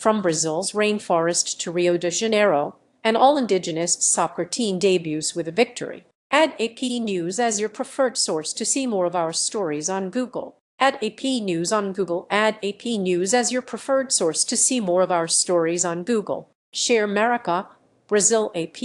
From Brazil's rainforest to Rio de Janeiro, an all-Indigenous soccer team debuts with a victory. Add AP News as your preferred source to see more of our stories on Google. Add AP News on Google. Add AP News as your preferred source to see more of our stories on Google. Share Marica, Brazil. AP.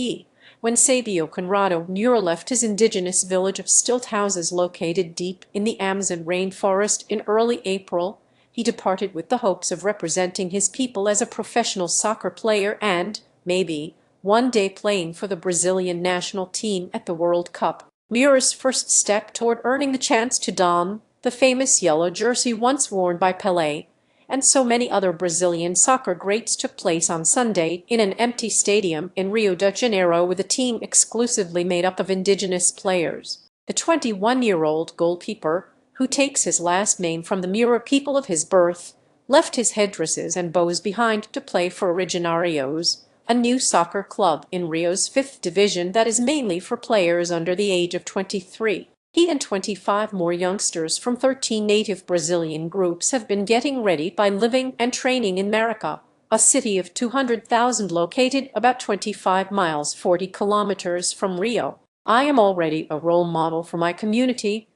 When Sabio Conrado Mura left his indigenous village of stilt houses located deep in the Amazon rainforest in early April, he departed with the hopes of representing his people as a professional soccer player and, maybe, one day playing for the Brazilian national team at the World Cup. Mura's first step toward earning the chance to don the famous yellow jersey once worn by Pelé and so many other Brazilian soccer greats took place on Sunday in an empty stadium in Rio de Janeiro with a team exclusively made up of indigenous players. The 21-year-old goalkeeper, who takes his last name from the Mura people of his birth, left his headdresses and bows behind to play for Originarios, a new soccer club in Rio's 5th division that is mainly for players under the age of 23. He and 25 more youngsters from 13 native Brazilian groups have been getting ready by living and training in Marica, a city of 200,000 located about 25 miles 40 kilometers from Rio. I am already a role model for my community,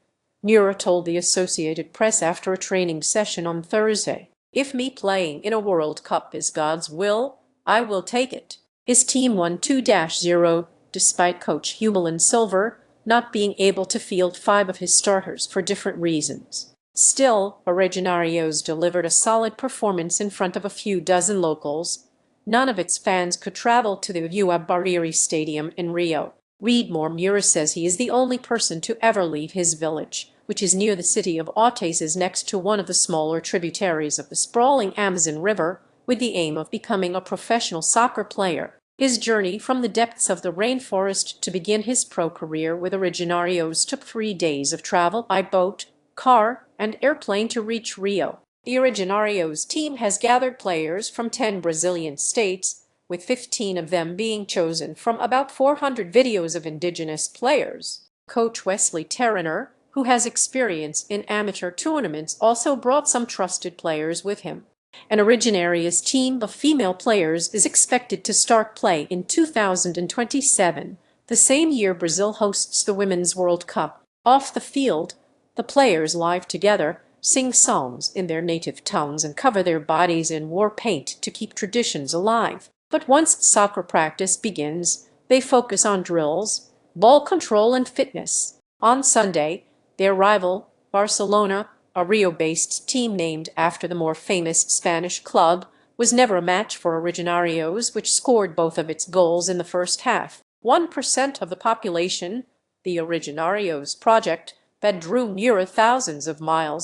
Mura told the Associated Press after a training session on Thursday. If me playing in a World Cup is God's will, I will take it. His team won 2-0, despite coach Humilin Silver not being able to field 5 of his starters for different reasons. Still, Originarios delivered a solid performance in front of a few dozen locals. None of its fans could travel to the Bariri Stadium in Rio. Readmore Mura says he is the only person to ever leave his village, which is near the city of Oteses next to one of the smaller tributaries of the sprawling Amazon River, with the aim of becoming a professional soccer player. His journey from the depths of the rainforest to begin his pro career with Originarios took 3 days of travel by boat, car, and airplane to reach Rio. The Originarios team has gathered players from 10 Brazilian states, with 15 of them being chosen from about 400 videos of indigenous players. Coach Wesley Terriner, who has experience in amateur tournaments, also brought some trusted players with him. An Originarios team of female players is expected to start play in 2027, the same year Brazil hosts the Women's World Cup. Off the field, the players live together, sing songs in their native tongues and cover their bodies in war paint to keep traditions alive. But once soccer practice begins, they focus on drills, ball control and fitness. On Sunday, their rival, Barcelona, a Rio-based team named after the more famous Spanish club, was never a match for Originarios, which scored both of its goals in the first half. 1% of the population, the Originarios project, that drew Mura thousands of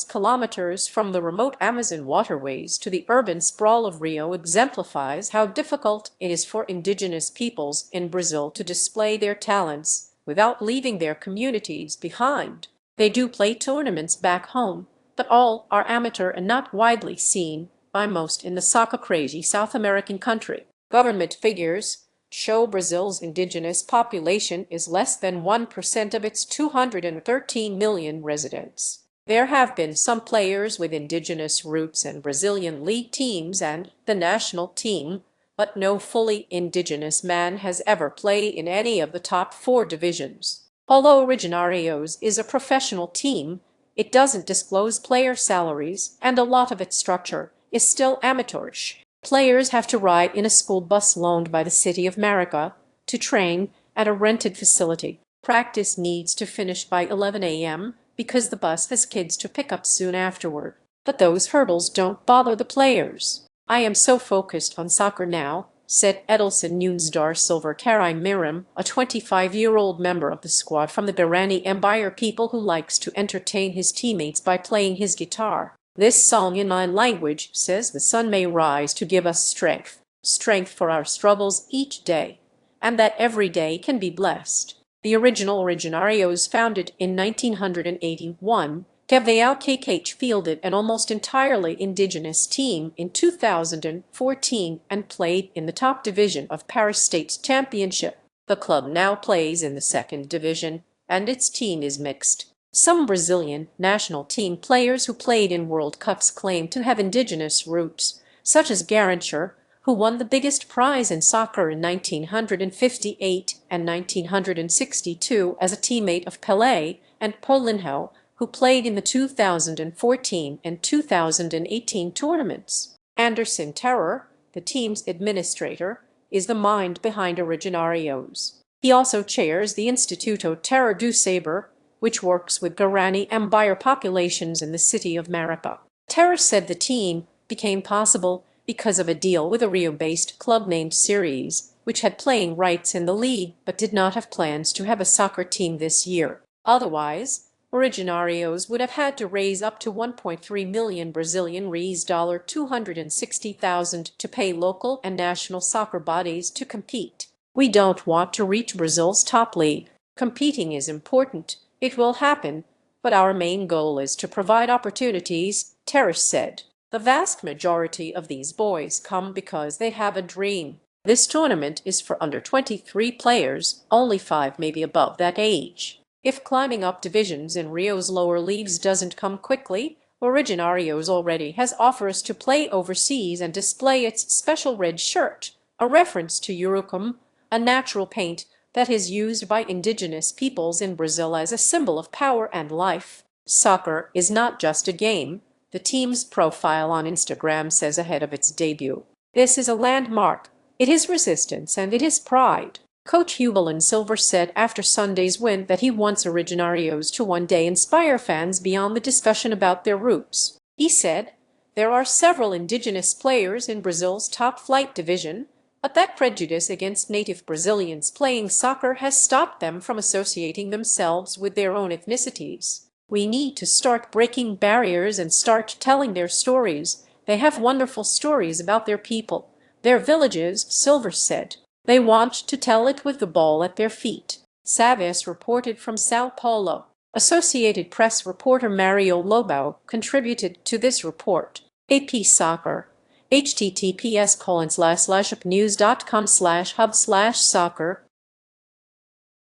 kilometers from the remote Amazon waterways to the urban sprawl of Rio, exemplifies how difficult it is for indigenous peoples in Brazil to display their talents without leaving their communities behind. They do play tournaments back home, but all are amateur and not widely seen by most in the soccer-crazy South American country. Government figures show Brazil's indigenous population is less than 1% of its 213 million residents. There have been some players with indigenous roots in Brazilian league teams and the national team, but no fully indigenous man has ever played in any of the top 4 divisions. Although Originarios is a professional team, it doesn't disclose player salaries, and a lot of its structure is still amateurish. Players have to ride in a school bus loaned by the city of Marica to train at a rented facility. Practice needs to finish by 11 a.m. because the bus has kids to pick up soon afterward. But those hurdles don't bother the players. I am so focused on soccer now, said Edelson Nunes Dar Silver Carai Miram, a 25-year-old member of the squad from the Barani Empire people who likes to entertain his teammates by playing his guitar. This song in my language says the sun may rise to give us strength, strength for our struggles each day, and that every day can be blessed. The original Originarios, founded in 1981, KVLKH fielded an almost entirely indigenous team in 2014 and played in the top division of Paris State's championship. The club now plays in the 2nd division, and its team is mixed. Some Brazilian national team players who played in World Cups claim to have indigenous roots, such as Garancher, who won the biggest prize in soccer in 1958 and 1962 as a teammate of Pelé, and Paulinho, who played in the 2014 and 2018 tournaments. Anderson Terror, the team's administrator, is the mind behind Originarios. He also chairs the Instituto Terra do Saber, which works with Guarani Empire populations in the city of Marica. Terra said the team became possible because of a deal with a Rio-based club named Series, which had playing rights in the league but did not have plans to have a soccer team this year. Otherwise, Originarios would have had to raise up to 1.3 million Brazilian reais $260,000 to pay local and national soccer bodies to compete. We don't want to reach Brazil's top league. Competing is important. It will happen, but our main goal is to provide opportunities, Terrace said. The vast majority of these boys come because they have a dream. This tournament is for under 23 players, only 5 may be above that age. If climbing up divisions in Rio's lower leagues doesn't come quickly, Originarios already has offers to play overseas and display its special red shirt, a reference to Urucum, a natural paint that is used by indigenous peoples in Brazil as a symbol of power and life. Soccer is not just a game, the team's profile on Instagram says ahead of its debut. This is a landmark. It is resistance and it is pride. Coach Hubelin Silver said after Sunday's win that he wants Originarios to one day inspire fans beyond the discussion about their roots. He said, "There are several indigenous players in Brazil's top-flight division, but that prejudice against native Brazilians playing soccer has stopped them from associating themselves with their own ethnicities. We need to start breaking barriers and start telling their stories. They have wonderful stories about their people, their villages," Silver said. "They want to tell it with the ball at their feet." Savas reported from Sao Paulo. Associated Press reporter Mario Lobo contributed to this report. AP Soccer. https://upnews.com/hub/soccer